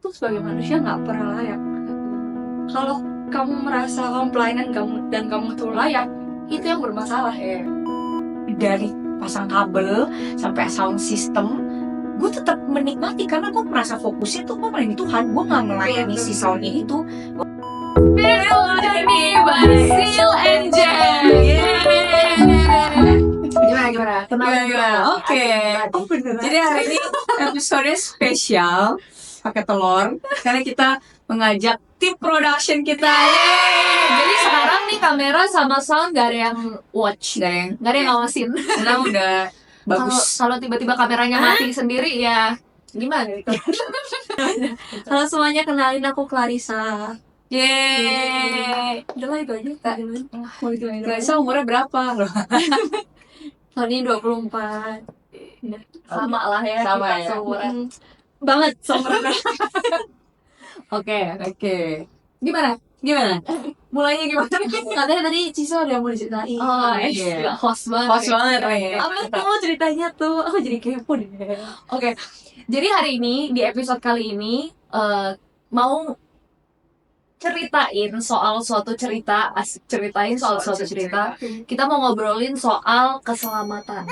tuh sebagai manusia nggak pernah layak. Kalau kamu merasa kamu pelayanan kamu dan kamu tuh layak, itu yang bermasalah ya. Dari pasang kabel sampai sound system, gue tetap menikmati karena gue merasa fokusnya tuh gue melayani Tuhan, gue nggak melayani si soundnya itu. Journey by Seal Angel. Gimana? Kenal. Oke. Jadi hari ini episode spesial pakai telur karena kita mengajak tim production kita. Jadi sekarang nih kamera sama sound gak ada yang watch, Dan gak ada yang ngawasin. karena udah bagus. Kalau tiba-tiba kameranya mati sendiri ya gimana gitu. Halo semuanya, kenalin aku Clarissa. Yeay. Udah lah itu aja. Mau ditanya Clarissa umurnya berapa loh? tahun ini 24. Sama lah ya. Sama kita ya. seumuran. Banget seumuran. Oke. Gimana? Mulainya gimana? Katanya tadi Ciso ada yang mau diceritain. Oh, Iya. gak host banget. Host banget ya. Apa tuh ceritanya tuh? Aku jadi kepo deh. Oke. Jadi hari ini di episode kali ini mau ceritain soal suatu cerita, kita mau ngobrolin soal keselamatan.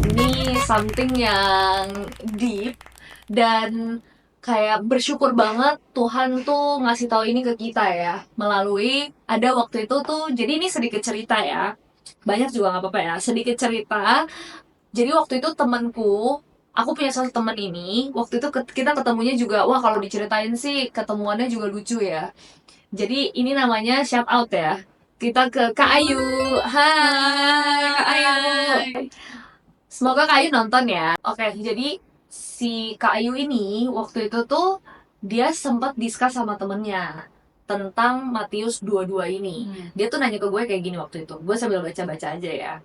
Ini something yang deep dan kayak bersyukur banget Tuhan tuh ngasih tahu ini ke kita ya, melalui ada waktu itu tuh. Jadi ini sedikit cerita ya, banyak juga nggak apa-apa ya, sedikit cerita. Jadi waktu itu temanku, aku punya satu teman ini, waktu itu kita ketemunya juga, wah kalau diceritain sih ketemuannya juga lucu ya. Jadi ini namanya shout out ya. Kita ke Kak Ayu. Hai Kak Ayu. Semoga Kak Ayu nonton ya. Oke, jadi si Kak Ayu ini waktu itu tuh dia sempat discuss sama temennya tentang Matius 22 ini. Dia tuh nanya ke gue kayak gini waktu itu. Gue sambil baca-baca aja ya.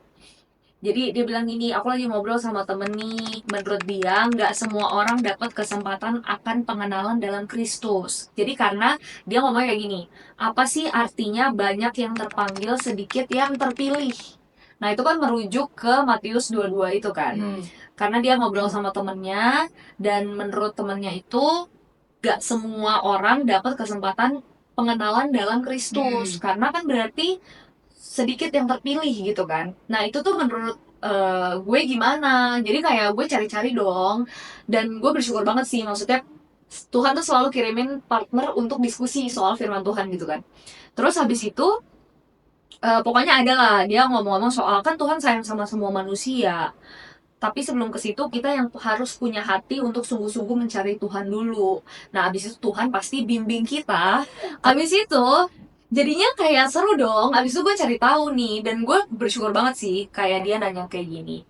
Jadi dia bilang gini, aku lagi ngobrol sama temen nih, menurut dia nggak semua orang dapat kesempatan akan pengenalan dalam Kristus. Jadi karena dia ngomong kayak gini, apa sih artinya banyak yang terpanggil, sedikit yang terpilih? Nah itu kan merujuk ke Matius 22 itu kan. Karena dia ngobrol sama temennya, dan menurut temennya itu nggak semua orang dapat kesempatan pengenalan dalam Kristus. Karena kan berarti sedikit yang terpilih gitu kan. Nah itu tuh menurut gue gimana. Jadi kayak gue cari-cari dong. Dan gue bersyukur banget sih. Maksudnya Tuhan tuh selalu kirimin partner untuk diskusi soal firman Tuhan gitu kan. Terus habis itu pokoknya ada lah dia ngomong-ngomong soal kan Tuhan sayang sama semua manusia. Tapi sebelum ke situ kita yang harus punya hati untuk sungguh-sungguh mencari Tuhan dulu. Nah habis itu Tuhan pasti bimbing kita. Habis itu jadinya kayak seru dong. Abis itu gue cari tahu nih, dan gue bersyukur banget sih kayak dia nanya kayak gini.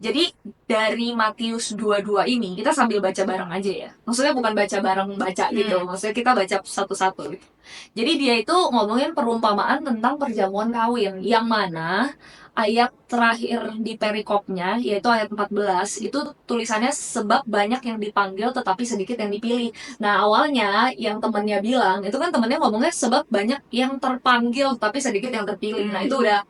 Jadi dari Matius 22 ini kita sambil baca bareng aja ya. Maksudnya bukan baca bareng baca gitu. Maksudnya kita baca satu-satu gitu. Jadi dia itu ngomongin perumpamaan tentang perjamuan kawin, yang mana ayat terakhir di perikopnya, yaitu ayat 14, itu tulisannya sebab banyak yang dipanggil tetapi sedikit yang dipilih. Nah awalnya yang temennya bilang, itu kan temennya ngomongnya sebab banyak yang terpanggil tapi sedikit yang terpilih. Nah itu udah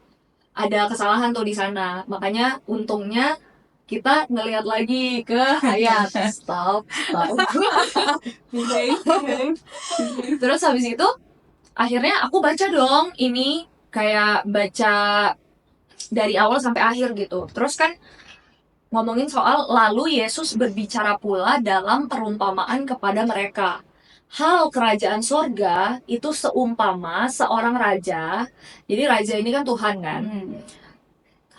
ada kesalahan tuh di sana. Makanya untungnya kita ngelihat lagi ke ayat. Stop. Terus habis itu akhirnya aku baca dong ini, kayak baca dari awal sampai akhir gitu. Terus kan ngomongin soal lalu Yesus berbicara pula dalam perumpamaan kepada mereka. Hal kerajaan surga itu seumpama seorang raja. Jadi raja ini kan Tuhan kan.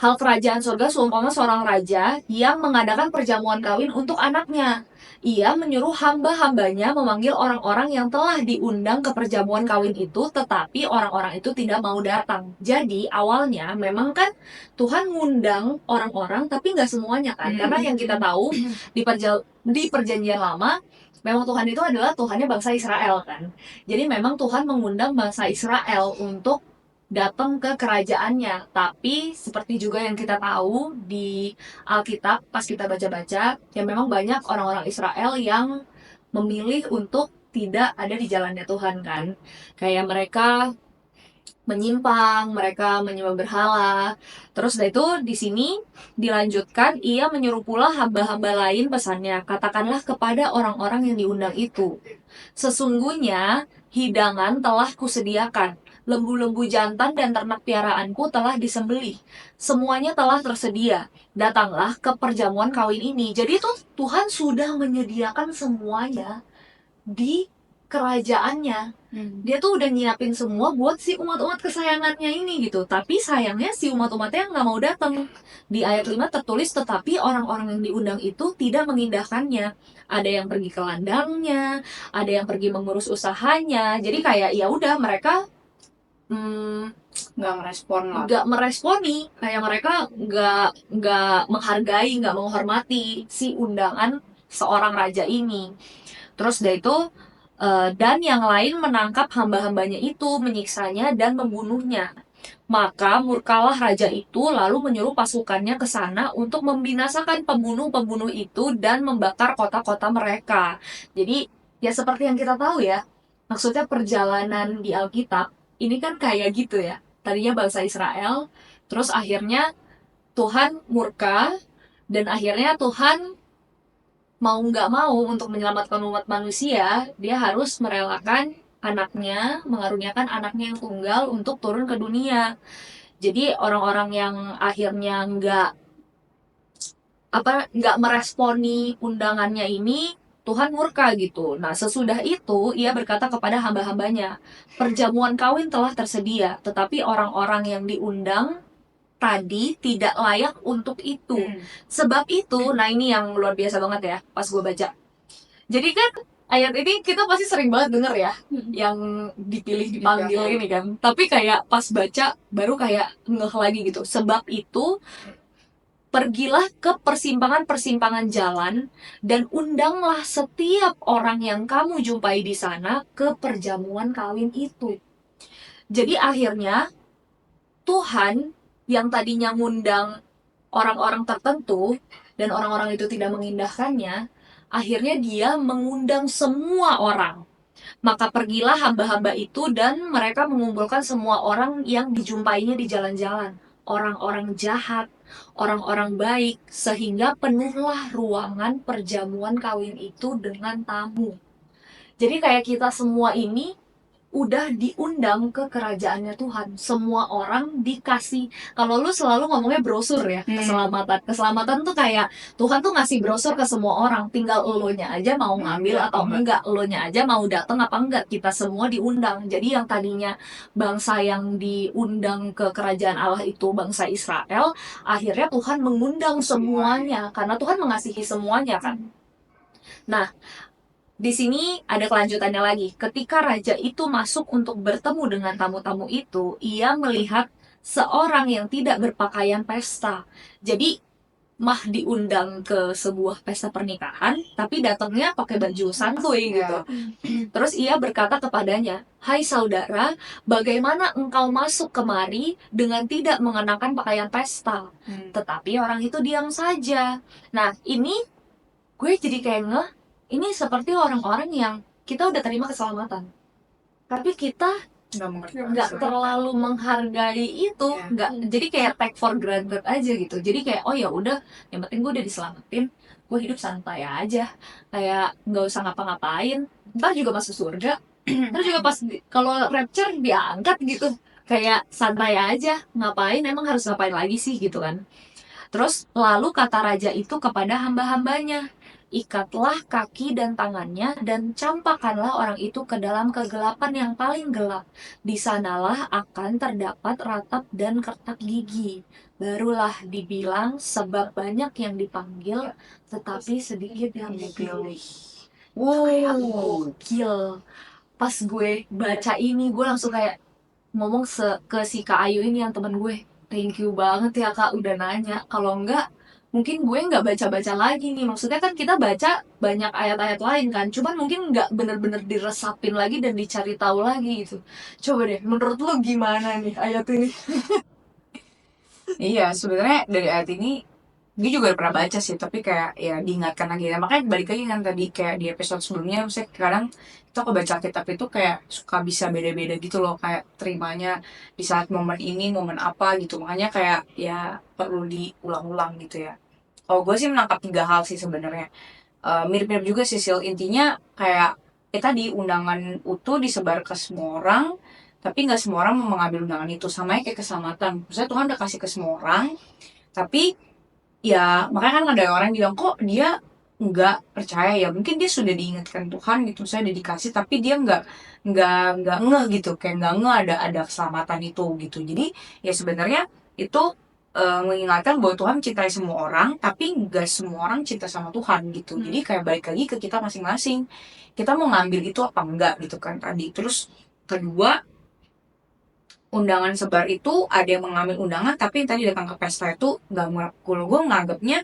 Hal kerajaan surga seumpama seorang raja yang mengadakan perjamuan kawin untuk anaknya. Ia menyuruh hamba-hambanya memanggil orang-orang yang telah diundang ke perjamuan kawin itu, tetapi orang-orang itu tidak mau datang. Jadi awalnya memang kan Tuhan ngundang orang-orang, tapi nggak semuanya kan. Karena yang kita tahu di perjanjian lama, memang Tuhan itu adalah Tuhannya bangsa Israel kan. Jadi memang Tuhan mengundang bangsa Israel untuk datang ke kerajaannya. Tapi seperti juga yang kita tahu di Alkitab pas kita baca-baca, ya memang banyak orang-orang Israel yang memilih untuk tidak ada di jalannya Tuhan kan. Kayak mereka menyimpang, mereka menyembah berhala. Terus dari itu di sini dilanjutkan, ia menyuruh pula hamba-hamba lain pesannya, katakanlah kepada orang-orang yang diundang itu, sesungguhnya hidangan telah kusediakan, lembu-lembu jantan dan ternak piaraanku telah disembelih, semuanya telah tersedia, datanglah ke perjamuan kawin ini. Jadi itu Tuhan sudah menyediakan semuanya di kerajaannya. Dia tuh udah nyiapin semua buat si umat-umat kesayangannya ini gitu. Tapi sayangnya si umat-umatnya nggak mau datang. Di ayat 5 tertulis, tetapi orang-orang yang diundang itu tidak mengindahkannya. Ada yang pergi ke ladangnya, ada yang pergi mengurus usahanya. Jadi kayak ya udah mereka Nggak merespon lah. nggak meresponi, kayak mereka nggak menghargai, nggak menghormati si undangan seorang raja ini. Terus dari itu dan yang lain menangkap hamba-hambanya itu, menyiksanya dan membunuhnya. Maka murkalah raja itu lalu menyuruh pasukannya ke sana untuk membinasakan pembunuh-pembunuh itu dan membakar kota-kota mereka. Jadi ya seperti yang kita tahu ya, maksudnya perjalanan di Alkitab ini kan kayak gitu ya. Tadinya bangsa Israel, terus akhirnya Tuhan murka, dan akhirnya Tuhan mau nggak mau untuk menyelamatkan umat manusia, dia harus merelakan anaknya, mengaruniakan anaknya yang tunggal untuk turun ke dunia. Jadi orang-orang yang akhirnya nggak meresponi undangannya ini, Tuhan murka gitu. Nah, sesudah itu ia berkata kepada hamba-hambanya, perjamuan kawin telah tersedia, tetapi orang-orang yang diundang tadi tidak layak untuk itu. Sebab itu, nah ini yang luar biasa banget ya, pas gue baca. Jadi kan ayat ini kita pasti sering banget denger ya, yang dipilih dipanggil ini kan. Tapi kayak pas baca baru kayak ngeh lagi gitu. Sebab itu pergilah ke persimpangan-persimpangan jalan dan undanglah setiap orang yang kamu jumpai di sana ke perjamuan kawin itu. Jadi akhirnya Tuhan yang tadinya ngundang orang-orang tertentu dan orang-orang itu tidak mengindahkannya, akhirnya dia mengundang semua orang. Maka pergilah hamba-hamba itu dan mereka mengumpulkan semua orang yang dijumpainya di jalan-jalan. Orang-orang jahat, orang-orang baik, sehingga penuhlah ruangan perjamuan kawin itu dengan tamu. Jadi kayak kita semua ini udah diundang ke kerajaannya Tuhan. Semua orang dikasih. Kalau lu selalu ngomongnya brosur ya, keselamatan. Keselamatan tuh kayak Tuhan tuh ngasih brosur ke semua orang. Tinggal elunya aja mau ngambil atau enggak. Elunya aja mau datang apa enggak. Kita semua diundang. Jadi yang tadinya bangsa yang diundang ke kerajaan Allah itu bangsa Israel, akhirnya Tuhan mengundang semuanya karena Tuhan mengasihi semuanya kan. Nah, di sini ada kelanjutannya lagi. Ketika raja itu masuk untuk bertemu dengan tamu-tamu itu, ia melihat seorang yang tidak berpakaian pesta. Jadi mah diundang ke sebuah pesta pernikahan, tapi datangnya pakai baju santuy gitu. Terus ia berkata kepadanya, "Hai saudara, bagaimana engkau masuk kemari dengan tidak mengenakan pakaian pesta?" Tetapi orang itu diam saja. Nah, ini gue jadi kayak ngeh, ini seperti orang-orang yang kita udah terima keselamatan, tapi kita nggak terlalu menghargai itu, nggak, jadi kayak take for granted aja gitu. Jadi kayak oh ya udah, yang penting gue udah diselamatin, gue hidup santai aja, kayak nggak usah ngapa-ngapain, ntar juga masuk surga. Terus juga pas kalau rapture diangkat gitu, kayak santai aja, ngapain, emang harus ngapain lagi sih gitu kan. Terus lalu kata raja itu kepada hamba-hambanya, ikatlah kaki dan tangannya dan campakkanlah orang itu ke dalam kegelapan yang paling gelap. Di sanalah akan terdapat ratap dan kertak gigi. Barulah dibilang sebab banyak yang dipanggil tetapi sedikit yang dipilih. Kayak gokil. Pas gue baca ini gue langsung kayak ngomong ke si Kak Ayu ini yang teman gue, thank you banget ya Kak udah nanya. Kalau enggak mungkin gue nggak baca-baca lagi nih. Maksudnya kan kita baca banyak ayat-ayat lain kan, cuman mungkin nggak bener-bener diresapin lagi dan dicari tahu lagi gitu. Coba deh, menurut lo gimana nih ayat ini? Iya, sebenarnya dari ayat ini gue juga pernah baca sih, tapi kayak ya diingatkan lagi. Nah, makanya balik lagi kan tadi kayak di episode sebelumnya, misalnya kadang kita kalau baca Alkitab itu kayak suka bisa beda-beda gitu loh, kayak terimanya di saat momen ini, momen apa gitu. Makanya kayak ya perlu diulang-ulang gitu ya. Kalau gue sih menangkap 3 hal sih sebenarnya. Mirip-mirip juga sih, Sil. Intinya kayak tadi undangan utuh disebar ke semua orang, tapi nggak semua orang mau mengambil undangan itu. Sama kayak keselamatan. Maksudnya Tuhan udah kasih ke semua orang, tapi ya makanya kan ada orang yang bilang kok dia nggak percaya, ya mungkin dia sudah diingatkan Tuhan gitu, saya udah dikasih, tapi dia nggak ngeh gitu, kayak nggak ngeh ada keselamatan itu gitu. Jadi ya sebenarnya itu mengingatkan bahwa Tuhan mencintai semua orang, tapi nggak semua orang cinta sama Tuhan gitu. Jadi kayak balik lagi ke kita masing-masing, kita mau ngambil itu apa enggak gitu kan tadi. Terus kedua, undangan sebar itu ada yang mengambil undangan, tapi yang tadi datang ke pesta itu nggak kalau gue nganggapnya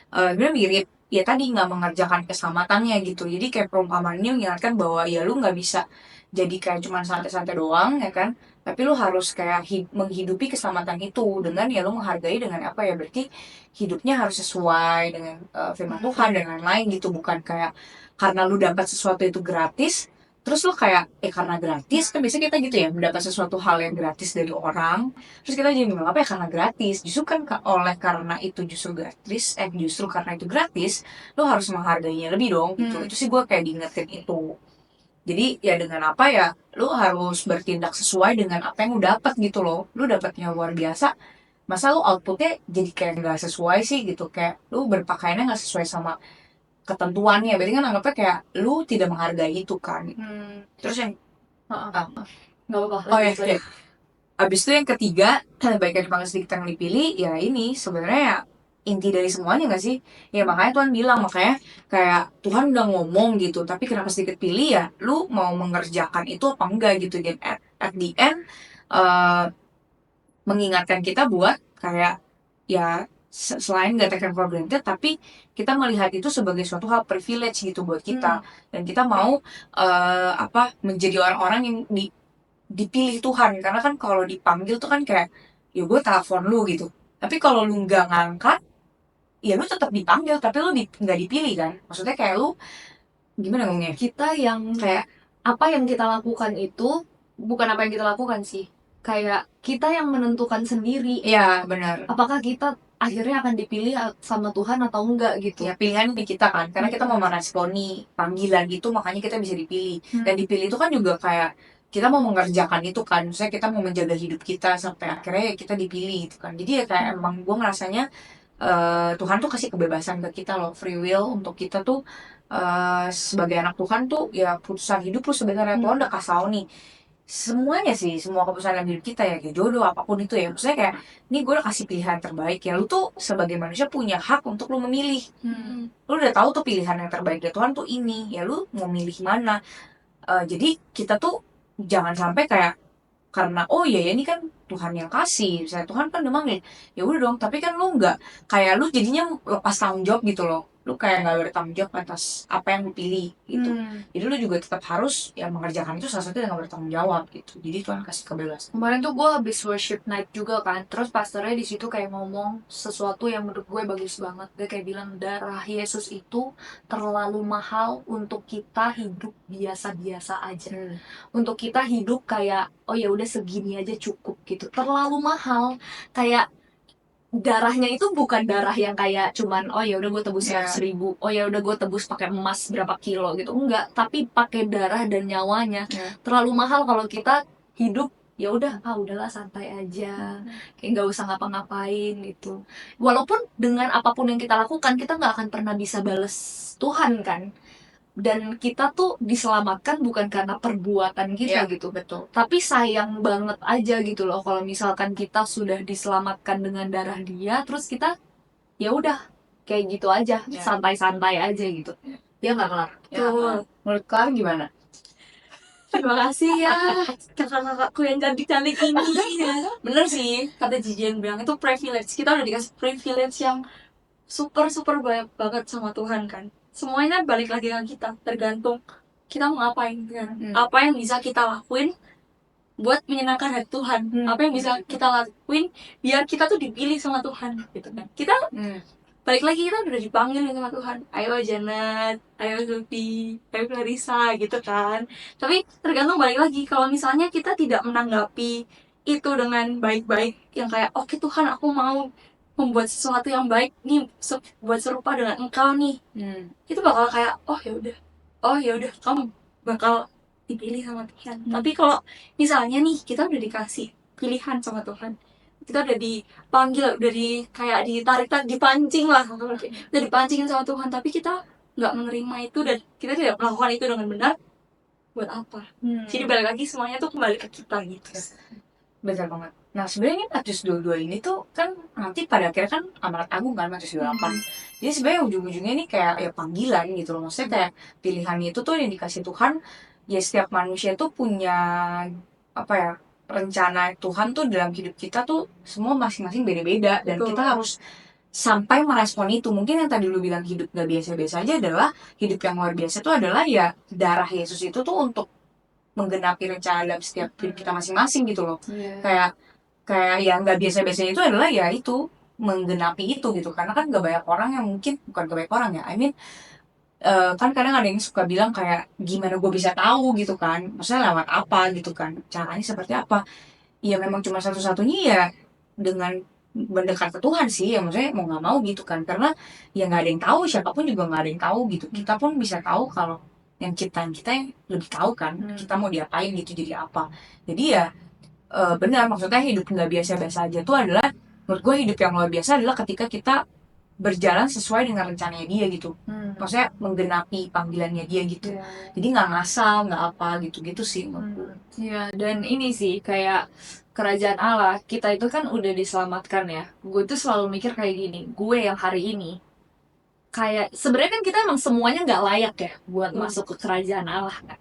sebenarnya mirip ya tadi, nggak mengerjakan keselamatannya gitu. Jadi kayak perumpamannya mengingatkan bahwa ya lu nggak bisa jadi kayak cuma santai-santai doang ya kan, tapi lu harus kayak menghidupi keselamatan itu dengan ya lu menghargai dengan apa ya, berarti hidupnya harus sesuai dengan firman Tuhan dan lain-lain gitu. Bukan kayak karena lu dapat sesuatu itu gratis, terus lo kayak karena gratis kan, biasanya kita gitu ya, mendapat sesuatu hal yang gratis dari orang, terus kita jadi bilang apa ya, karena gratis. Justru kan oleh karena itu justru gratis, justru karena itu gratis, lo harus menghargainya lebih dong gitu. Itu sih gue kayak diingetin itu. Jadi ya dengan apa ya, lo harus bertindak sesuai dengan apa yang lo dapat gitu loh. Lo dapatnya luar biasa, masa lo outputnya jadi kayak nggak sesuai sih gitu, kayak lo berpakaiannya nggak sesuai sama ketentuannya, berarti kan anggapnya kayak lu tidak menghargai itu kan. Terus yang Nggak apa-apa. oh ya, lanjut, lanjut. abis itu yang ketiga, baik yang dipanggil sedikit yang dipilih, ya ini sebenarnya ya inti dari semuanya gak sih? Ya makanya Tuhan bilang, makanya kayak Tuhan udah ngomong gitu, tapi kenapa sedikit pilih ya, lu mau mengerjakan itu apa enggak gitu. Dan at the end mengingatkan kita buat kayak ya selain gak take for granted, tapi kita melihat itu sebagai suatu hal privilege gitu buat kita. Dan kita mau menjadi orang-orang yang dipilih Tuhan. Karena kan kalau dipanggil tuh kan kayak ya gue telepon lu gitu, tapi kalau lu nggak ngangkat ya lu tetap dipanggil, tapi lu nggak dipilih kan. Maksudnya kayak lu gimana ngomongnya, Kita yang kayak apa yang kita lakukan itu bukan apa yang kita lakukan sih, kayak kita yang menentukan sendiri ya benar apakah kita akhirnya akan dipilih sama Tuhan atau enggak gitu. ya, pilihan di kita kan, karena kita mau meresponi panggilan gitu, makanya kita bisa dipilih. Dan dipilih itu kan juga kayak kita mau mengerjakan itu kan, misalnya kita mau menjaga hidup kita sampai akhirnya ya kita dipilih gitu kan. Jadi ya kayak emang gue ngerasanya Tuhan tuh kasih kebebasan ke kita loh, free will untuk kita tuh sebagai anak Tuhan tuh ya, putusan hidup lu sebenarnya Tuhan udah kasih tau nih semuanya sih, semua keputusan dalam hidup kita ya, kayak jodoh apapun itu ya. Maksudnya kayak ini gue udah kasih pilihan terbaik ya, lu tuh sebagai manusia punya hak untuk lu memilih. Lu udah tahu tuh pilihan yang terbaik dari Tuhan tuh ini, ya lu mau milih mana. Jadi kita tuh jangan sampai kayak karena oh ya ini kan Tuhan yang kasih, misalnya Tuhan kan udah manggil, ya udah dong, tapi kan lu nggak kayak lu jadinya lepas tanggung jawab gitu loh, lu kayak nggak bertanggung jawab atas apa yang lu pilih gitu. Jadi lu juga tetap harus ya mengerjakan itu salah satu dengan bertanggung jawab gitu. Jadi Tuhan kasih kebebasan. Kemarin tuh gue habis worship night juga kan, terus pastornya di situ kayak ngomong sesuatu yang menurut gue bagus banget. Dia kayak bilang darah Yesus itu terlalu mahal untuk kita hidup biasa-biasa aja. Untuk kita hidup kayak oh ya udah segini aja cukup gitu. Terlalu mahal. Kayak darahnya itu bukan darah yang kayak cuman oh ya udah gue tebus 100.000, oh ya udah gue tebus pakai emas berapa kilo gitu, enggak, tapi pakai darah dan nyawanya. Terlalu mahal kalau kita hidup ya udah udahlah santai aja, kayak nggak usah ngapa-ngapain gitu. Walaupun dengan apapun yang kita lakukan kita nggak akan pernah bisa bales Tuhan kan, dan kita tuh diselamatkan bukan karena perbuatan kita gitu. Betul. Tapi sayang banget aja gitu loh kalau misalkan kita sudah diselamatkan dengan darah Dia, terus kita ya udah kayak gitu aja, santai-santai aja gitu. Ya nggak Kelar? Tuh, menurut kalian gimana? Terima kasih ya kakak-kakakku yang cantik-cantik ini. Bener sih kata Jijen bilang, itu privilege. Kita udah dikasih privilege yang super banyak banget sama Tuhan kan. Semuanya balik lagi ke kita, tergantung kita mau ngapain kan. Apa yang bisa kita lakuin buat menyenangkan hati Tuhan, apa yang bisa kita lakuin biar kita tuh dipilih sama Tuhan gitu kan. Kita balik lagi kita udah dipanggil sama Tuhan, ayo Janet, ayo Zulfi, ayo Clarissa gitu kan. Tapi tergantung, balik lagi, kalau misalnya kita tidak menanggapi itu dengan baik-baik, yang kayak oke Tuhan, aku mau membuat sesuatu yang baik nih, buat serupa dengan Engkau nih, itu bakal kayak oh ya udah kamu bakal dipilih sama Tuhan. Tapi kalau misalnya nih kita udah dikasih pilihan sama Tuhan, kita udah dipanggil, udah kayak ditarik, dipancing lah, udah dipancingin sama Tuhan, tapi kita nggak menerima itu dan kita tidak melakukan itu dengan benar, buat apa? Jadi balik lagi semuanya tuh kembali ke kita gitu. Betul banget. Nah sebenarnya ini Matius 22 ini tuh kan nanti pada akhirnya kan amanat agung kan, Matius 28. Jadi sebenarnya ujung-ujungnya ini kayak ya panggilan gitu loh. Maksudnya kayak pilihannya itu tuh yang dikasih Tuhan. Ya setiap manusia tuh punya apa ya, rencana Tuhan tuh dalam hidup kita tuh semua masing-masing beda-beda. Dan Betul. kita harus sampai merespon itu. Mungkin yang tadi lu bilang hidup gak biasa-biasa aja adalah hidup yang luar biasa tuh adalah ya darah Yesus itu tuh untuk menggenapi rencana dalam setiap hidup kita masing-masing gitu loh. Kayak yang nggak biasa-biasa itu adalah ya itu menggenapi itu gitu, karena kan gak banyak orang yang mungkin, bukan gak banyak orang ya, I mean kan kadang ada yang suka bilang kayak gimana gue bisa tahu gitu kan, maksudnya lewat apa gitu kan, caranya seperti apa. Ya memang cuma satu-satunya ya dengan mendekat ke Tuhan sih ya, maksudnya mau nggak mau gitu kan, karena ya nggak ada yang tahu, siapapun juga nggak ada yang tahu gitu. Kita pun bisa tahu kalau yang ciptaan kita yang lebih tahu kan kita mau diapain gitu, jadi apa. Jadi ya benar, maksudnya hidup nggak biasa-biasa aja tuh adalah, menurut gue hidup yang luar biasa adalah ketika kita berjalan sesuai dengan rencananya dia gitu, maksudnya menggenapi panggilannya dia gitu. Jadi nggak ngasal, nggak apa gitu-gitu sih menurut gue. Iya, dan ini sih kayak kerajaan Allah, kita itu kan udah diselamatkan ya. Gue tuh selalu mikir kayak gini, gue yang hari ini kayak sebenarnya kan kita emang semuanya nggak layak ya buat masuk ke kerajaan Allah kan.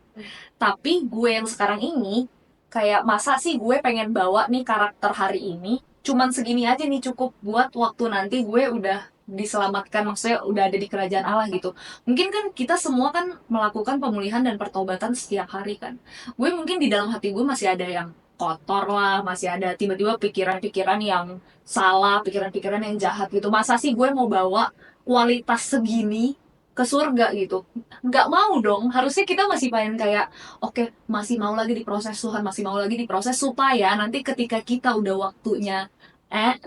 Tapi gue yang sekarang ini kayak masa sih gue pengen bawa nih karakter hari ini cuman segini aja nih cukup buat waktu nanti gue udah diselamatkan, maksudnya udah ada di kerajaan Allah gitu. Mungkin kan kita semua kan melakukan pemulihan dan pertobatan setiap hari kan. Gue mungkin di dalam hati gue masih ada yang kotor lah, masih ada tiba-tiba pikiran-pikiran yang salah, pikiran-pikiran yang jahat gitu. Masa sih gue mau bawa kualitas segini ke surga gitu? Nggak mau dong. Harusnya kita masih pengen kayak oke, masih mau lagi diproses Tuhan, masih mau lagi diproses supaya nanti ketika kita udah waktunya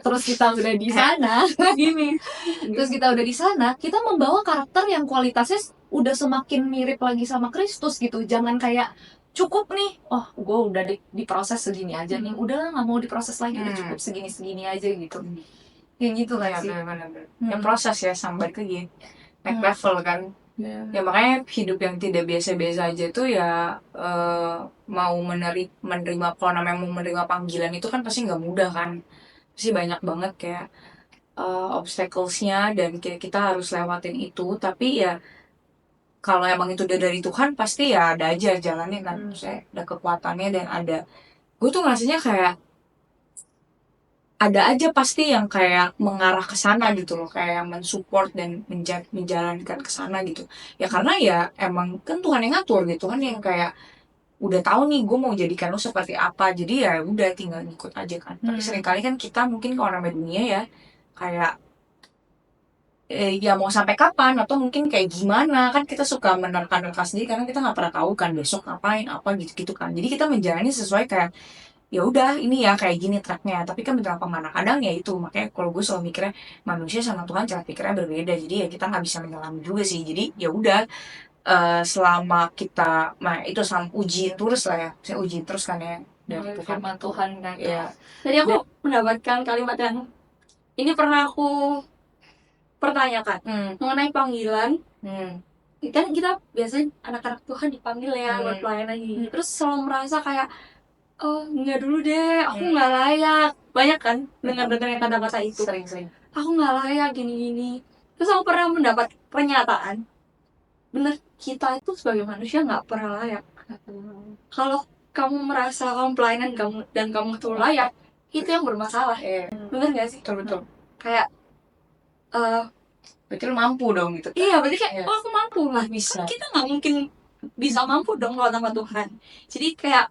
terus kita udah di sana Gini, terus kita udah di sana, kita membawa karakter yang kualitasnya udah semakin mirip lagi sama Kristus gitu. Jangan kayak cukup nih, oh gue udah diproses segini aja nih, udah nggak mau diproses lagi, udah cukup segini aja gitu. Yang gitu kan sih. Benar-benar. Yang proses ya, sampai lagi naik level kan. Ya makanya hidup yang tidak biasa-biasa aja tuh ya mau menerima, kalau namanya mau menerima panggilan itu kan pasti nggak mudah kan, pasti banyak banget kayak obstacles-nya dan kayak kita harus lewatin itu. Tapi ya kalau emang itu udah dari Tuhan pasti ya ada aja jalannya kan, saya ada kekuatannya dan ada, gue tuh ngerasanya kayak ada aja pasti yang kayak mengarah ke sana gitu loh, kayak yang mensupport dan menjalankan ke sana gitu. Ya karena ya emang kan Tuhan yang ngatur gitu kan, yang kayak udah tahu nih gue mau jadikan lo seperti apa, jadi ya udah tinggal ngikut aja kan. Tapi seringkali kan kita mungkin kalau namanya dunia ya kayak ya mau sampai kapan atau mungkin kayak gimana kan, kita suka menerka-nerka sendiri karena kita nggak pernah tahu kan besok ngapain apa gitu-gitu kan. Jadi kita menjalani sesuai kayak ya udah ini ya kayak gini tracknya, tapi kan beberapa mana kadang ya itu, makanya kalau gue selalu mikirnya manusia sama Tuhan cara pikirnya berbeda, jadi ya kita nggak bisa menyelami juga sih. Jadi ya udah selama kita itu sama ujiin terus lah ya, saya ujiin terus kan ya dari Tuhan. Firman Tuhan kan. Ya. tadi aku mendapatkan kalimat yang ini pernah aku pertanyakan mengenai panggilan. Kan kita biasanya anak-anak Tuhan dipanggil ya buat pelayanan gini, terus selalu merasa kayak oh nggak dulu deh, aku nggak layak. Banyak kan dengar-dengar yang kata-kata itu, Sering-sering. aku nggak layak gini-gini. Terus aku pernah mendapat pernyataan, bener, kita itu sebagai manusia nggak pernah layak. Kalau kamu merasa kamu pelayanan kamu dan kamu tuh layak, itu yang bermasalah. Bener nggak sih? Betul. Kayak Berarti lu mampu dong gitu. iya, berarti kayak oh aku mampu lah, Bisa. kan kita nggak mungkin bisa mampu dong kalau tanpa Tuhan. Jadi kayak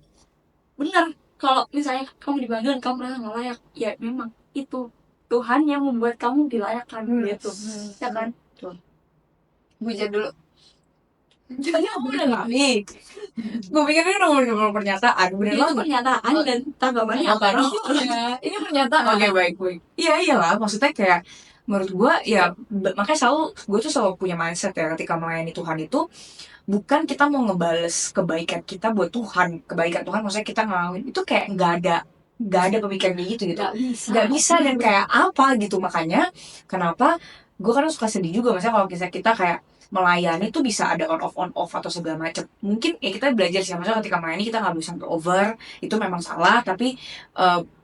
bener, kalau misalnya kamu dipanggil dan kamu merasa nggak layak, ya memang itu Tuhan yang membuat kamu dilayakkan gitu, ya kan? Bujur dulu. Tadi aku udah ngambil. Gue pikir ini nomor pernyataan. Bener Itu banget. pernyataan dan tanggapannya apa? Ini pernyataan. Oke, baik. Iya, iyalah. Maksudnya kayak menurut gue ya makanya gue tuh selalu punya mindset ya ketika melayani Tuhan itu bukan kita mau ngebales kebaikan kita buat Tuhan, kebaikan Tuhan maksudnya kita ngelakuin itu kayak nggak ada pemikiran kayak gitu nggak bisa dan kayak apa gitu. Makanya kenapa gue kan suka sedih juga maksudnya kalau kita kayak melayani tuh bisa ada on off atau segala macam. Mungkin ya kita belajar sih maksudnya ketika melayani kita nggak bisa sampai over, itu memang salah, tapi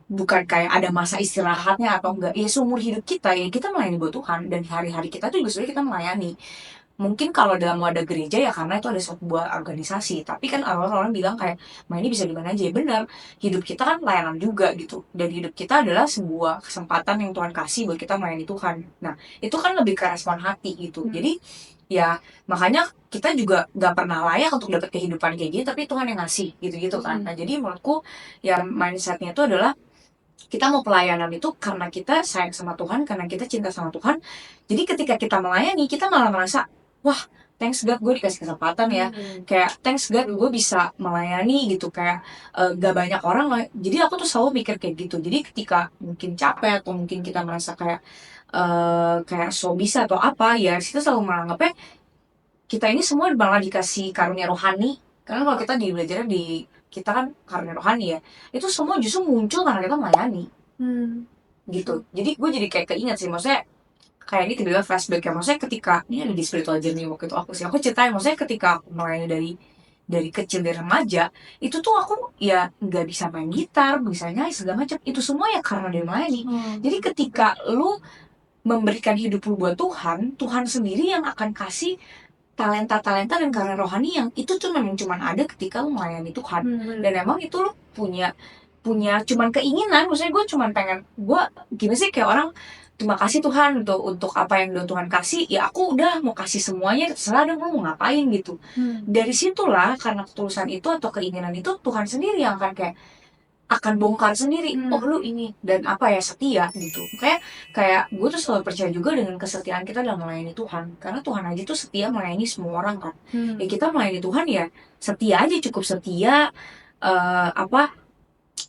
bukan kayak ada masa istirahatnya atau enggak. Ya seumur hidup kita ya kita melayani buat Tuhan, dan hari-hari kita tuh juga sebenarnya kita melayani. Mungkin kalau dalam wadah gereja ya karena itu ada sebuah organisasi, tapi kan orang-orang bilang kayak ini bisa di mana aja. Ya benar, hidup kita kan pelayanan juga gitu, dan hidup kita adalah sebuah kesempatan yang Tuhan kasih buat kita melayani Tuhan. Nah itu kan lebih ke respon hati gitu. Jadi ya makanya kita juga gak pernah layak untuk dapat kehidupan kayak gini, tapi Tuhan yang ngasih gitu-gitu kan. Nah jadi menurutku ya mindsetnya itu adalah kita mau pelayanan itu karena kita sayang sama Tuhan, karena kita cinta sama Tuhan. Jadi ketika kita melayani kita malah merasa wah thanks God gue dikasih kesempatan ya, kayak thanks God gue bisa melayani gitu, kayak gak banyak orang lah. Jadi aku tuh selalu mikir kayak gitu. Jadi ketika mungkin capek atau mungkin kita merasa kayak kayak so bisa atau apa ya, kita selalu menganggapnya kita ini semua malah dikasih karunia rohani. Karena kalau kita belajarnya di kita kan karunia rohani ya, itu semua justru muncul karena kita melayani gitu. Jadi gue jadi kayak keinget sih, maksudnya kayak ini tiba-tiba flashback ya, maksudnya ketika ini ada di spiritual journey waktu itu aku ceritain, maksudnya ketika aku melayani dari kecil, dari remaja itu tuh aku ya nggak bisa main gitar, bisa nyanyi segala macam, itu semua ya karena dia melayani. Jadi ketika lu memberikan hidup lu buat Tuhan, Tuhan sendiri yang akan kasih talenta-talenta dan karya rohani yang itu tuh memang cuman ada ketika lu melayani Tuhan. Dan emang itu lu punya cuman keinginan, maksudnya gue cuman pengen, gue gimana sih kayak orang terima kasih Tuhan untuk apa yang udah Tuhan kasih, ya aku udah mau kasih semuanya, terserah dong lu mau ngapain gitu. Dari situlah karena ketulusan itu atau keinginan itu Tuhan sendiri yang akan kayak akan bongkar sendiri, oh lu ini dan apa ya setia gitu. Kayak gue tuh selalu percaya juga dengan kesetiaan kita dalam melayani Tuhan, karena Tuhan aja tuh setia melayani semua orang kan. Ya kita melayani Tuhan ya setia aja, cukup setia.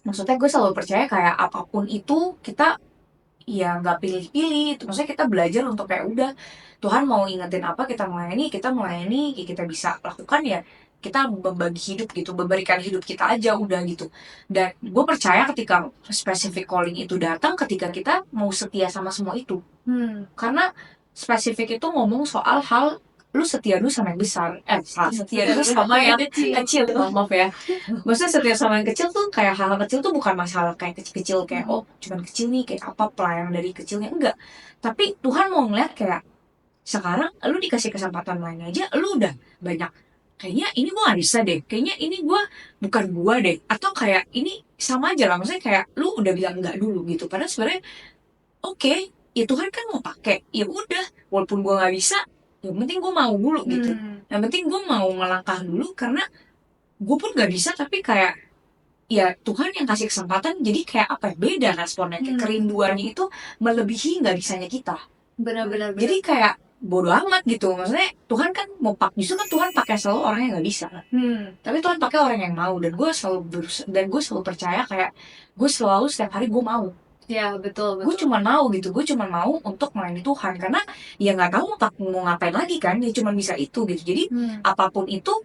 Maksudnya gue selalu percaya kayak apapun itu kita ya nggak pilih-pilih. Maksudnya kita belajar untuk kayak udah Tuhan mau ingetin apa kita melayani, ya kita bisa lakukan ya kita membagi hidup gitu, memberikan hidup kita aja udah gitu. Dan gue percaya ketika specific calling itu datang ketika kita mau setia sama semua itu. Karena spesifik itu ngomong soal hal lu setia dulu sama yang besar, setia dulu sama yang kecil. Maaf ya, maksudnya setia sama yang kecil tuh kayak hal kecil tuh bukan masalah kayak kecil-kecil kayak oh cuman kecil nih kayak apa pelayanan dari kecilnya, enggak. Tapi Tuhan mau ngeliat kayak sekarang lu dikasih kesempatan lain aja lu udah banyak, kayaknya ini gue gak bisa deh, kayaknya ini gue bukan gue deh, atau kayak ini sama aja lah, maksudnya kayak lu udah bilang enggak dulu gitu. Padahal sebenarnya oke, ya Tuhan kan mau pakai, ya udah walaupun gue nggak bisa, yang penting gue mau dulu gitu. Yang penting gue mau melangkah dulu karena gue pun nggak bisa, tapi kayak ya Tuhan yang kasih kesempatan, jadi kayak apa ya, beda responnya, kayak kerinduannya itu melebihi nggak bisanya kita. Benar-benar. Jadi kayak bodo amat gitu, maksudnya Tuhan kan mau justru kan Tuhan pakai selalu orang yang nggak bisa, tapi Tuhan pakai orang yang mau. Dan gue selalu percaya kayak gue selalu setiap hari gue mau. Ya betul. Gue cuma mau gitu, gue cuma mau untuk melayani Tuhan karena ya nggak tahu mau ngapain lagi kan, ya cuma bisa itu gitu. Jadi apapun itu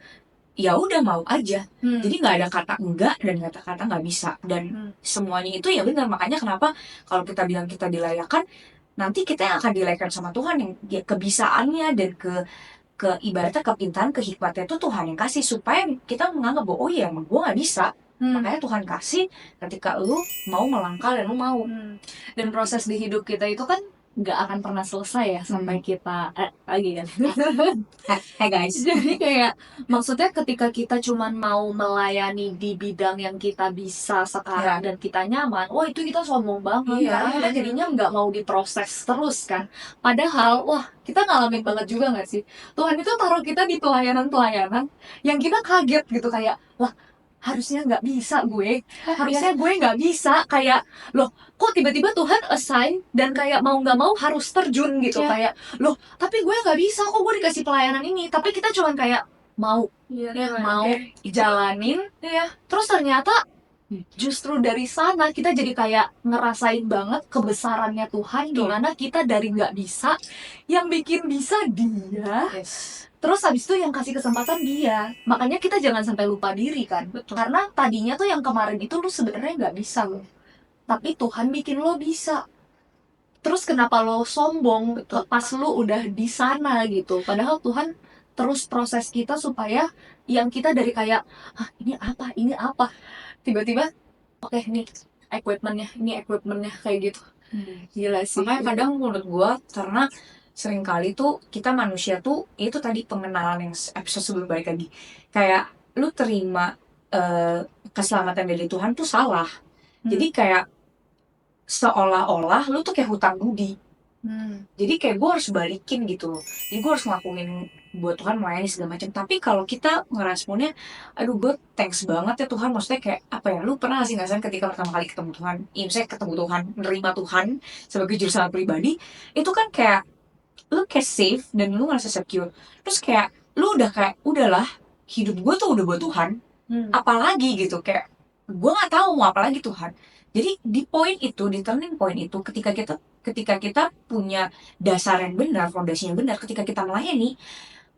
ya udah mau aja. Jadi nggak ada kata enggak dan kata-kata nggak bisa, dan semuanya itu ya benar. Makanya kenapa kalau kita bilang kita dilayakan, nanti kita yang akan dilayakan sama Tuhan, yang ya, kebisaannya dan ke ibaratnya kepintaran, kehikmatan itu Tuhan yang kasih supaya kita menganggap bahwa oh iya emang gue nggak bisa. Makanya Tuhan kasih ketika lu mau melangkah dan lu mau. Dan proses di hidup kita itu kan nggak akan pernah selesai ya sampai kita lagi kan. Hey guys. Jadi kayak maksudnya ketika kita cuman mau melayani di bidang yang kita bisa sekarang dan kita nyaman, wah itu kita sombong banget karena kita jadinya nggak mau diproses terus kan. Padahal wah kita ngalamin banget juga nggak sih, Tuhan itu taruh kita di pelayanan yang kita kaget gitu, kayak lah harusnya nggak bisa gue, harusnya gue nggak bisa, kayak loh kok tiba-tiba Tuhan assign dan kayak mau nggak mau harus terjun gitu, Iya. kayak loh tapi gue nggak bisa kok, gue dikasih pelayanan ini, tapi kita cuman kayak mau mau jalanin, terus ternyata justru dari sana kita jadi kayak ngerasain banget kebesarannya Tuhan, Betul. dimana kita dari nggak bisa, yang bikin bisa Dia. Yes. Terus habis itu yang kasih kesempatan Dia. Makanya kita jangan sampai lupa diri kan. Betul. Karena tadinya tuh yang kemarin itu lu sebenarnya nggak bisa loh. Tapi Tuhan bikin lo bisa. Terus kenapa lo sombong Betul. pas lu udah di sana gitu. Padahal Tuhan terus proses kita supaya yang kita dari kayak, ah ini apa. Tiba-tiba, oke nih equipmentnya kayak gitu. Gila sih. Makanya kadang menurut gue, karena seringkali tuh kita manusia tuh itu tadi pengenalan yang episode sebelum balik lagi, kayak lu terima keselamatan dari Tuhan tuh salah. Jadi kayak seolah-olah lu tuh kayak hutang budi. Jadi kayak gue harus balikin gitu loh. Jadi gue harus ngelakuin buat Tuhan, melayani segala macam. Tapi kalau kita ngeresponnya, aduh gue thanks banget ya Tuhan. Maksudnya kayak apa ya? Lu pernah gak sih ngerasain ketika pertama kali ketemu Tuhan? Iya, misalnya ketemu Tuhan, menerima Tuhan sebagai juru selamat pribadi, itu kan kayak lu kayak safe dan lu ngerasa secure. Terus kayak lu udah kayak udahlah, hidup gue tuh udah buat Tuhan. Apalagi gitu, kayak gue nggak tahu mau apa lagi Tuhan. Jadi di poin itu, di turning point itu, ketika kita punya dasar yang benar, fondasinya benar, ketika kita melayani,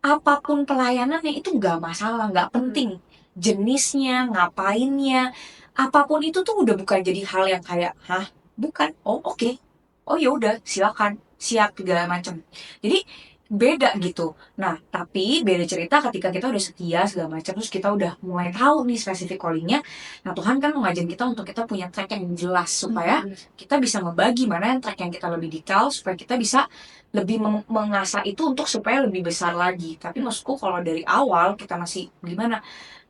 apapun pelayanannya itu nggak masalah, nggak penting jenisnya, ngapainnya, apapun itu tuh udah bukan jadi hal yang kayak, hah, bukan, oh oke, oh ya udah, silakan, siap segala macam. Jadi beda gitu. Nah, tapi beda cerita ketika kita udah setia segala macam, terus kita udah mulai tahu nih spesifik callingnya. Nah, Tuhan kan mengajarkan kita untuk kita punya track yang jelas supaya kita bisa membagi mana yang track yang kita lebih detail, supaya kita bisa lebih mengasah itu untuk supaya lebih besar lagi. Tapi maksudku kalau dari awal kita masih gimana,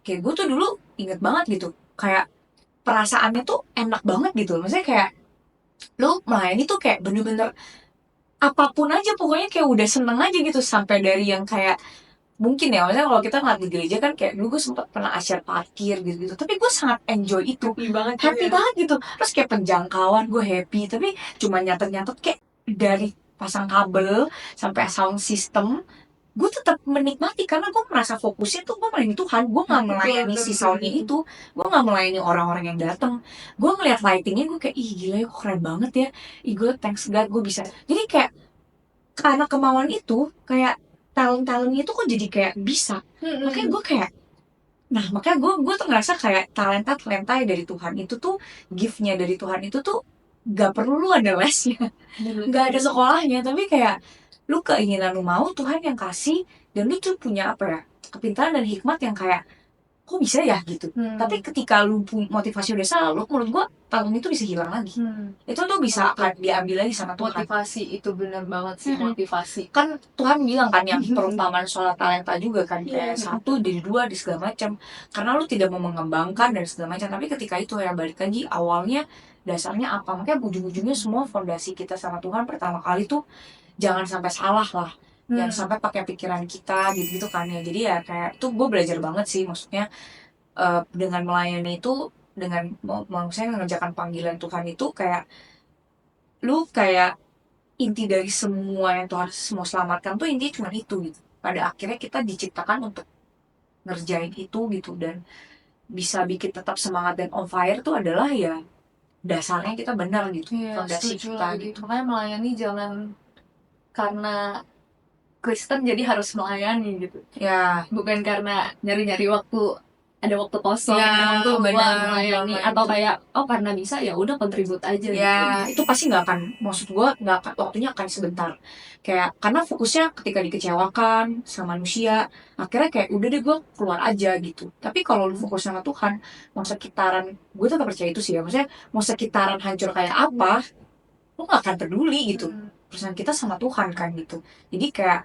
kayak gue tuh dulu inget banget gitu, kayak perasaannya tuh enak banget gitu. Maksudnya kayak lu melayani tuh kayak bener-bener apapun aja pokoknya kayak udah seneng aja gitu, sampai dari yang kayak mungkin ya, maksudnya kalau kita ngeliat di gereja kan kayak dulu gue sempet pernah asyar parkir gitu-gitu, tapi gue sangat enjoy itu, happy banget gitu. Terus kayak penjangkauan gue happy, tapi cuma nyatet-nyatet kayak dari pasang kabel sampai sound system, gue tetap menikmati karena gue merasa fokusnya tuh gue melayani Tuhan. Gue nggak melayani si soundnya itu, gue nggak melayani orang-orang yang datang. Gue ngeliat lightingnya, gue kayak ih gila ya, keren banget ya, ih gue thanks God gue bisa. Jadi kayak karena kemauan itu, kayak talent-talentnya itu kok jadi kayak bisa. Makanya gue kayak, nah makanya gue tuh ngerasa kayak talenta dari Tuhan itu tuh, gift-nya dari Tuhan itu tuh gak perlu lu ada lesnya, gak ada sekolahnya, tapi kayak lu keinginan lu mau, Tuhan yang kasih, dan lu tuh punya apa ya, kepintaran dan hikmat yang kayak kok bisa ya gitu. Tapi ketika lu motivasi udah salah, lu menurut gua talent itu bisa hilang lagi. Itu tuh bisa akan diambil lagi sama Tuhan. Motivasi itu benar banget sih, motivasi. Kan Tuhan bilang kan yang perumpamaan soal talenta juga kan, kayak satu jadi dua di segala macam, karena lu tidak mau mengembangkan dan segala macam. Tapi ketika itu ya balik lagi, awalnya dasarnya apa, makanya ujung-ujungnya semua fondasi kita sama Tuhan pertama kali tuh jangan sampai salah lah, jangan sampai pakai pikiran kita gitu kan ya. Jadi ya kayak itu gue belajar banget sih, maksudnya dengan melayani itu, dengan maksudnya mengerjakan panggilan Tuhan itu, kayak lu kayak inti dari semua yang Tuhan mau selamatkan tuh intinya cuma itu gitu. Pada akhirnya kita diciptakan untuk ngerjain itu gitu, dan bisa bikin tetap semangat dan on fire tuh adalah ya dasarnya kita benar gitu, fondasi kita gitu. Makanya melayani jangan karena Kristen jadi harus melayani gitu. Ya, Bukan karena nyari-nyari waktu, ada waktu kosong, Ya, ada waktu benar, luang melayani, benar. atau kayak oh karena bisa ya udah kontribut aja ya gitu. itu pasti nggak akan, maksud gue nggak akan, waktunya akan sebentar, kayak karena fokusnya ketika dikecewakan sama manusia, akhirnya kayak udah deh gue keluar aja gitu. Tapi kalau lu fokus sama Tuhan, mau sekitaran, gue tetap percaya itu sih ya, maksudnya mau sekitaran hancur kayak apa, lu nggak akan peduli gitu. Perusahaan kita sama Tuhan kan gitu. Jadi kayak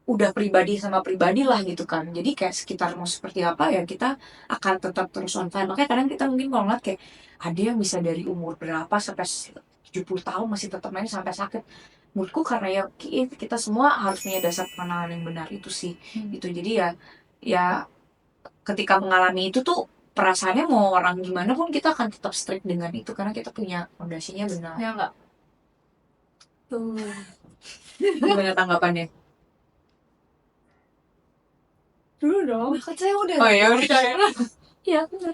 udah pribadi sama pribadi lah gitu kan. Jadi kayak sekitar mau seperti apa ya kita akan tetap terus on fire. Makanya kadang kita mungkin kalau ngeliat kayak ada yang bisa dari umur berapa sampai 70 tahun masih tetap main sampai sakit. Menurutku karena ya kita semua harus punya dasar pengenalan yang benar itu sih. Gitu. Jadi ya ketika mengalami itu tuh perasaannya mau orang gimana pun kita akan tetap strict dengan itu karena kita punya fondasinya benar. Ya enggak? Tuh. Gimana tanggapannya? Dulu dong. Kan saya udah. Oh ya udah. Iya bener.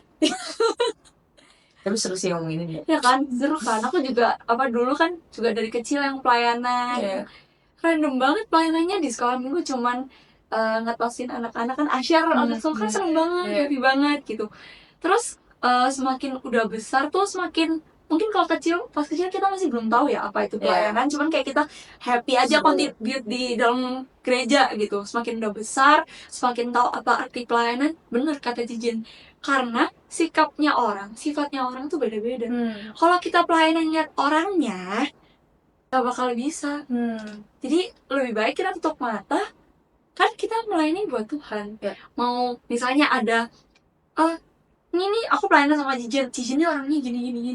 Tapi seru sih ngomongin dia. Ya kan, seru kan. Aku juga dulu kan juga dari kecil yang pelayanan. Iya. Random banget pelayanannya di sekolah minggu cuman ngetosin anak-anak kan asyar anak sekolah kan serem banget, Iya. happy banget gitu. Terus semakin udah besar tuh semakin mungkin kalau pas kecil kita masih belum tahu ya apa itu pelayanan, cuman kayak kita happy aja contribute di dalam gereja gitu. Semakin udah besar, semakin tahu apa arti pelayanan. Bener kata Cijen, karena sifatnya orang tuh beda-beda. Kalau kita pelayanan lihat orangnya gak bakal bisa. Jadi lebih baik kita tutup mata, kan kita melayani buat Tuhan. Mau misalnya ada ini nih aku pelayanan sama Cijen ini orangnya gini.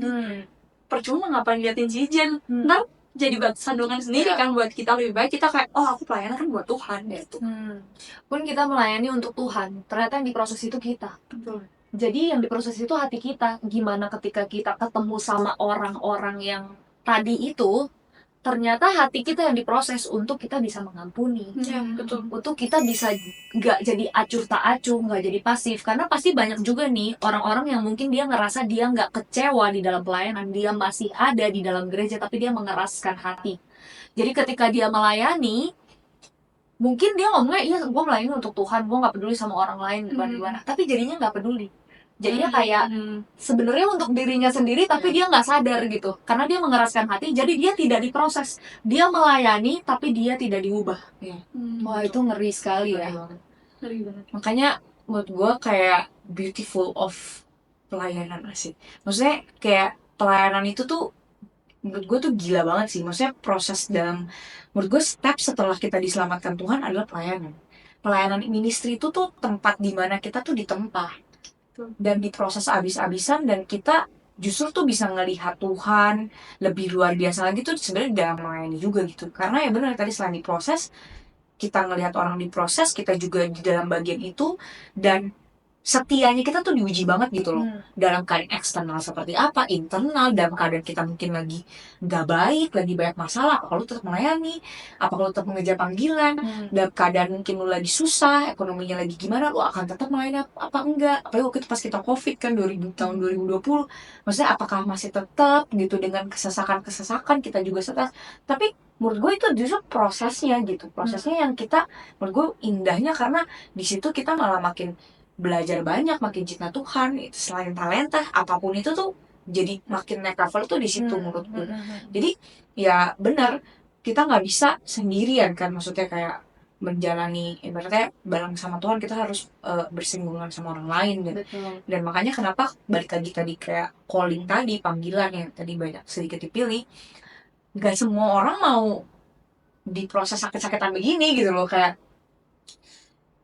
Percuma ngapain liatin Cijen, ntar jadi batu sandungan sendiri kan buat kita. Lebih baik kita kayak aku pelayanan kan buat Tuhan gitu. Pun kita melayani untuk Tuhan, ternyata yang diproses itu kita. Betul. Jadi yang diproses itu hati kita. Gimana ketika kita ketemu sama orang-orang yang tadi itu, ternyata hati kita yang diproses untuk kita bisa mengampuni, Iya, betul. untuk kita bisa gak jadi acuh tak acuh, gak jadi pasif. Karena pasti banyak juga nih orang-orang yang mungkin dia ngerasa dia gak kecewa di dalam pelayanan, dia masih ada di dalam gereja tapi dia mengeraskan hati. Jadi ketika dia melayani, mungkin dia ngomongnya iya gue melayani untuk Tuhan, gue gak peduli sama orang lain gimana, tapi jadinya gak peduli. Jadinya kayak sebenarnya untuk dirinya sendiri tapi dia nggak sadar gitu, karena dia mengeraskan hati, jadi dia tidak diproses, dia melayani tapi dia tidak diubah. Wah itu ngeri sekali ya. Ngeri banget. Makanya menurut gue kayak beautiful of pelayanan asik. Maksudnya kayak pelayanan itu tuh menurut gue tuh gila banget sih. Maksudnya proses dalam, menurut gue step setelah kita diselamatkan Tuhan adalah pelayanan. Pelayanan ministry itu tuh tempat dimana kita tuh ditempa dan diproses abis-abisan, dan kita justru tuh bisa ngelihat Tuhan lebih luar biasa lagi tuh sebenarnya dalam melayani juga gitu. Karena ya benar tadi, selain diproses, kita ngelihat orang diproses, kita juga di dalam bagian itu, dan setianya kita tuh diuji banget gitu loh. Dalam keadaan eksternal seperti apa, internal, dalam keadaan kita mungkin lagi gak baik, lagi banyak masalah, apa lu tetap melayani, apa lu tetap mengejar panggilan. Dalam keadaan mungkin lu lagi susah, ekonominya lagi gimana, lu akan tetap melayani apa enggak. Apalagi waktu itu pas kita covid kan tahun 2020, maksudnya apakah masih tetap gitu dengan kesesakan kita juga stres. Tapi menurut gue itu justru prosesnya gitu, prosesnya yang kita, menurut gue indahnya, karena di situ kita malah makin belajar banyak, makin cinta Tuhan. Itu selain talenta, apapun itu tuh jadi makin naik level tuh di situ menurut gue. Jadi ya benar, kita nggak bisa sendirian kan, maksudnya kayak menjalani, ibaratnya bareng sama Tuhan kita harus bersinggungan sama orang lain dan, dan makanya kenapa balik lagi tadi kayak calling tadi, panggilan yang tadi banyak sedikit dipilih, nggak semua orang mau diproses sakit-sakitan begini gitu loh. Kayak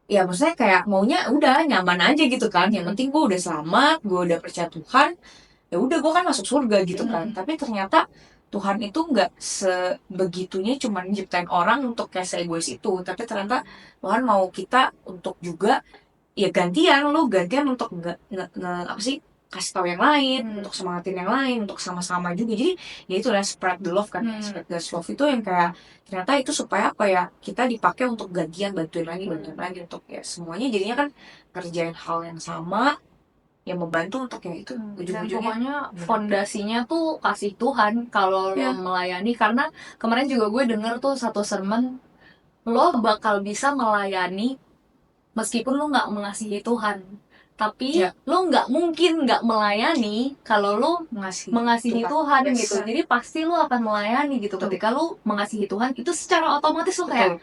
ya maksudnya kayak maunya udah nyaman aja gitu kan, yang penting gue udah selamat, gue udah percaya Tuhan, ya udah gue kan masuk surga gitu kan. Tapi ternyata Tuhan itu nggak sebegitunya cuma nyiptain orang untuk kayak se-egois itu, tapi ternyata Tuhan mau kita untuk juga ya gantian untuk apa sih, kasih tahu yang lain, untuk semangatin yang lain, untuk sama-sama juga. Jadi ya itulah spread the love kan. Spread the love itu yang kayak ternyata itu supaya apa ya, kita dipakai untuk bantuin lagi untuk ya semuanya jadinya kan kerjain hal yang sama, yang membantu untuk yang itu. Dan Ujung-ujungnya pokoknya fondasinya tuh kasih Tuhan kalau lo melayani. Karena kemarin juga gue denger tuh satu sermon, lo bakal bisa melayani meskipun lo nggak mengasihi Tuhan, tapi lo nggak mungkin nggak melayani kalau lo mengasihi Tuhan gitu. Jadi pasti lo akan melayani gitu. Ketika lo mengasihi Tuhan, itu secara otomatis lo kayak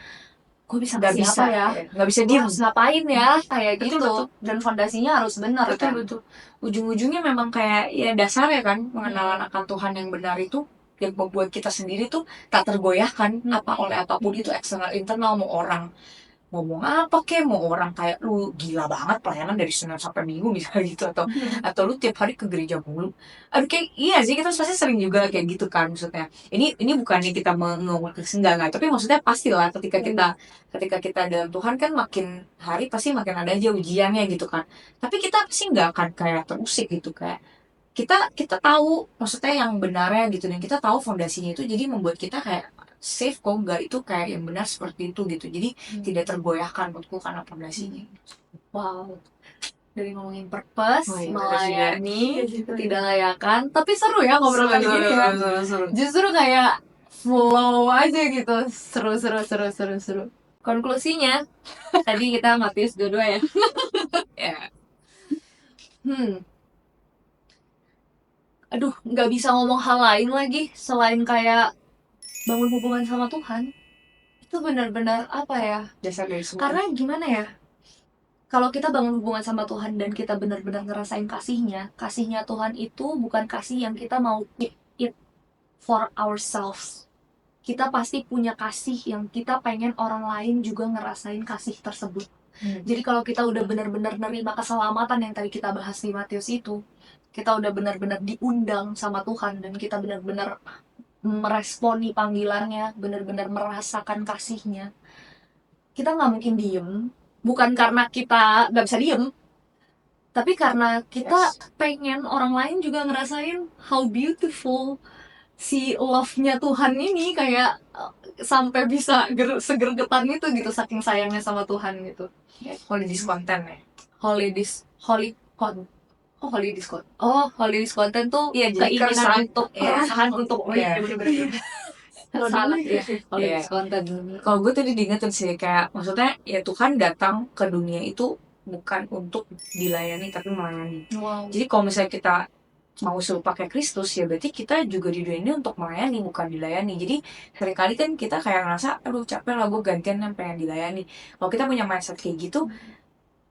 gue bisa nggak kasih bisa apa ya, nggak bisa gue diem. harus ngapain ya, kayak gitu. Betul. Dan fondasinya harus benar kan. Betul. Ujung-ujungnya memang kayak ya dasarnya kan, pengenalan akan Tuhan yang benar itu yang membuat kita sendiri tuh tak tergoyahkan apa oleh apapun itu, eksternal internal, mau orang ngomong apa kek, mau orang kayak lu gila banget pelayanan dari Senin sampai Minggu misalnya gitu, atau lu tiap hari ke gereja mulu. Aduh, kayak iya sih, kita pasti sering juga kayak gitu kan. Maksudnya ini bukannya kita ngomong enggak, tapi maksudnya pastilah ketika kita dalam Tuhan kan makin hari pasti makin ada aja ujiannya gitu kan. Tapi kita pasti nggak akan kayak terusik gitu, kayak kita tahu maksudnya yang benarnya gitu, dan kita tahu fondasinya itu, jadi membuat kita kayak safe kok, nggak itu kayak yang benar seperti itu gitu, jadi tidak tergoyahkan menurutku karena fondasinya. Wow. Dari ngomongin purpose, Oh iya, melayani, tidak layakan, tapi seru ya ngobrol kayak gini ya. seru. Justru kayak flow aja gitu, seru. Konklusinya, tadi kita Matius 22 ya. Ya, Aduh, nggak bisa ngomong hal lain lagi selain kayak bangun hubungan sama Tuhan. Itu benar-benar apa ya? dasar dari semua. Karena gimana ya? Kalau kita bangun hubungan sama Tuhan dan kita benar-benar ngerasain kasihnya Tuhan itu bukan kasih yang kita mau keep it for ourselves. Kita pasti punya kasih yang kita pengen orang lain juga ngerasain kasih tersebut. Jadi kalau kita udah benar-benar nerima keselamatan yang tadi kita bahas di Matius itu, kita udah benar-benar diundang sama Tuhan dan kita benar-benar meresponi panggilannya, benar-benar merasakan kasihnya, kita nggak mungkin diem. Bukan karena kita nggak bisa diem, tapi karena kita pengen orang lain juga ngerasain how beautiful si love-nya Tuhan ini, kayak sampai bisa segergetan itu gitu, saking sayangnya sama Tuhan gitu. Holy discontent ya. Holy discontent tuh Iya, jadi keinginan keresahan. untuk keresahan untuk bener-bener salah ya. Holy Iya. discontent. Kalau gue tadi diingetin sih, kayak maksudnya ya Tuhan datang ke dunia itu bukan untuk dilayani tapi melayani. Wow. Jadi kalau misalnya kita mau serupa kayak Kristus, ya berarti kita juga di dunia ini untuk melayani bukan dilayani. Jadi seringkali kan kita kayak ngerasa aduh capek lah gue gantian yang pengen dilayani. Kalau kita punya mindset kayak gitu,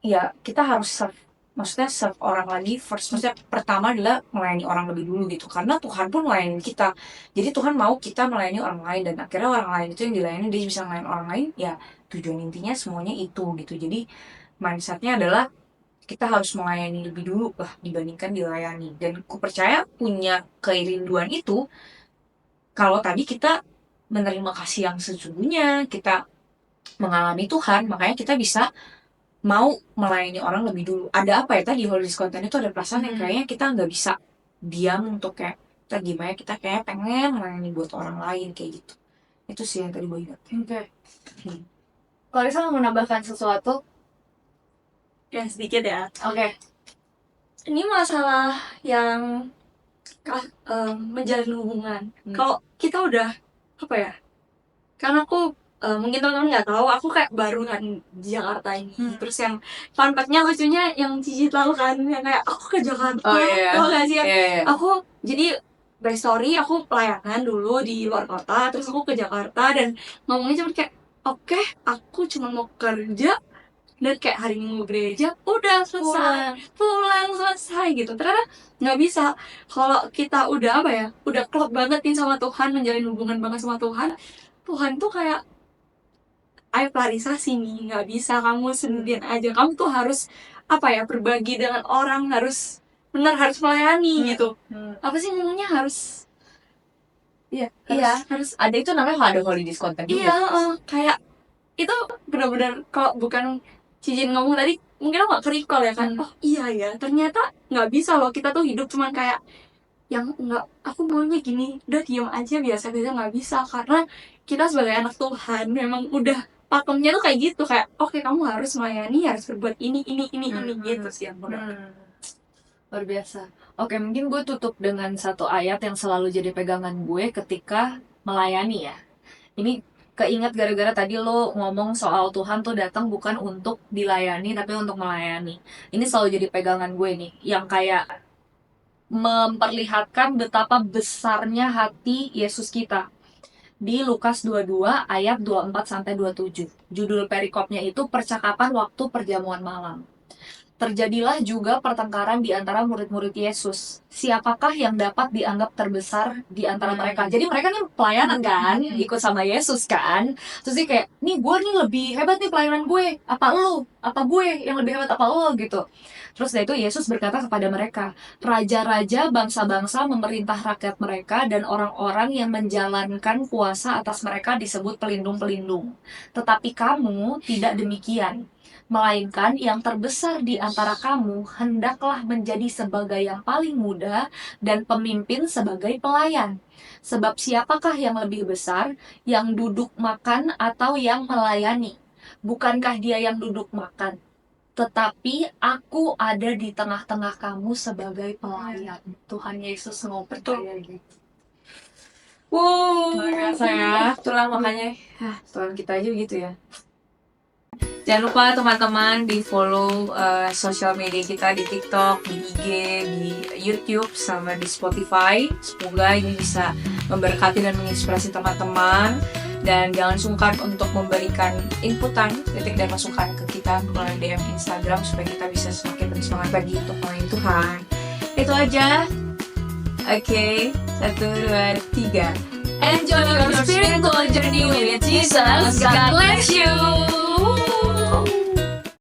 ya kita harus serve orang lagi first. Maksudnya pertama adalah melayani orang lebih dulu gitu, karena Tuhan pun melayani kita. Jadi Tuhan mau kita melayani orang lain, dan akhirnya orang lain itu yang dilayani, dia bisa melayani orang lain. Ya tujuan intinya semuanya itu gitu. Jadi mindsetnya adalah kita harus melayani lebih dulu lah dibandingkan dilayani. Dan aku percaya punya kerinduan itu, kalau tadi kita menerima kasih yang sesungguhnya, kita mengalami Tuhan, makanya kita bisa mau melayani orang lebih dulu. Ada apa ya tadi holy discontent itu, ada perasaan yang kayaknya kita nggak bisa diam untuk kayak kita gimana, kita kayak pengen melayani buat orang lain kayak gitu. Itu sih yang tadi gue ingat. Oke. Clarissa mau menambahkan sesuatu? Ya sedikit ya. Oke. Ini masalah yang menjalin hubungan. Kalau kita udah apa ya? Karena aku mungkin teman-teman nggak tahu, aku kayak baru kan di Jakarta ini. Terus yang fun fact-nya lucunya yang Cici tahu kan, yang kayak aku ke Jakarta. Tahu nggak sih? Aku jadi backstory, aku pelayanan dulu di luar kota, terus aku ke Jakarta dan ngomongnya cuma kayak oke, aku cuma mau kerja dan kayak hari Minggu gereja udah selesai, pulang selesai gitu. Ternyata nggak bisa. Kalau kita udah apa ya, udah klop banget nih sama Tuhan, menjalin hubungan banget sama Tuhan, Tuhan tuh kayak ayo Clarissa sini, nggak bisa kamu sendirian aja, kamu tuh harus apa ya, berbagi dengan orang, harus harus melayani gitu. Apa sih ngomongnya, harus harus Ada itu namanya ada holy discontent juga. kayak itu benar-benar, kalau bukan Cicin ngomong tadi mungkin aku gak ke-recall ya kan. Oh iya ya, ternyata nggak bisa loh kita tuh hidup cuman kayak yang nggak, aku maunya gini, udah diem aja biasa-biasa, nggak bisa. Karena kita sebagai anak Tuhan memang udah pakemnya tuh kayak gitu, kayak oke, kamu harus melayani, harus berbuat ini gitu sih yang Luar biasa. Oke, mungkin gue tutup dengan satu ayat yang selalu jadi pegangan gue ketika melayani ya. Ini keinget gara-gara tadi lo ngomong soal Tuhan tuh datang bukan untuk dilayani tapi untuk melayani. Ini selalu jadi pegangan gue nih, yang kayak memperlihatkan betapa besarnya hati Yesus kita. Di Lukas 22 ayat 24-27. Judul perikopnya itu percakapan waktu perjamuan malam. Terjadilah juga pertengkaran di antara murid-murid Yesus. Siapakah yang dapat dianggap terbesar di antara mereka? Jadi mereka nih pelayanan kan, ikut sama Yesus kan. Terus dia kayak, nih gue nih lebih hebat nih pelayanan gue. Apa lu? Apa gue yang lebih hebat apa lu? Gitu. Terus dari itu Yesus berkata kepada mereka, raja-raja bangsa-bangsa memerintah rakyat mereka dan orang-orang yang menjalankan kuasa atas mereka disebut pelindung-pelindung. Tetapi kamu tidak demikian. Melainkan yang terbesar di antara kamu hendaklah menjadi sebagai yang paling muda dan pemimpin sebagai pelayan. Sebab siapakah yang lebih besar, yang duduk makan atau yang melayani? Bukankah dia yang duduk makan? Tetapi aku ada di tengah-tengah kamu sebagai pelayan. Tuhan Yesus mau percaya gitu. Luar biasa ya. Itulah makanya Tuhan kita aja gitu ya. Jangan lupa teman-teman di follow sosial media kita di TikTok, di IG, di YouTube, sama di Spotify. Semoga ini bisa memberkati dan menginspirasi teman-teman. Dan jangan sungkan untuk memberikan inputan, kritik dan masukan ke kita melalui DM Instagram supaya kita bisa semakin bersemangat lagi untuk melayani Tuhan. Itu aja. Oke, 1, 2, 3. Enjoy your spiritual journey with Jesus. God bless you.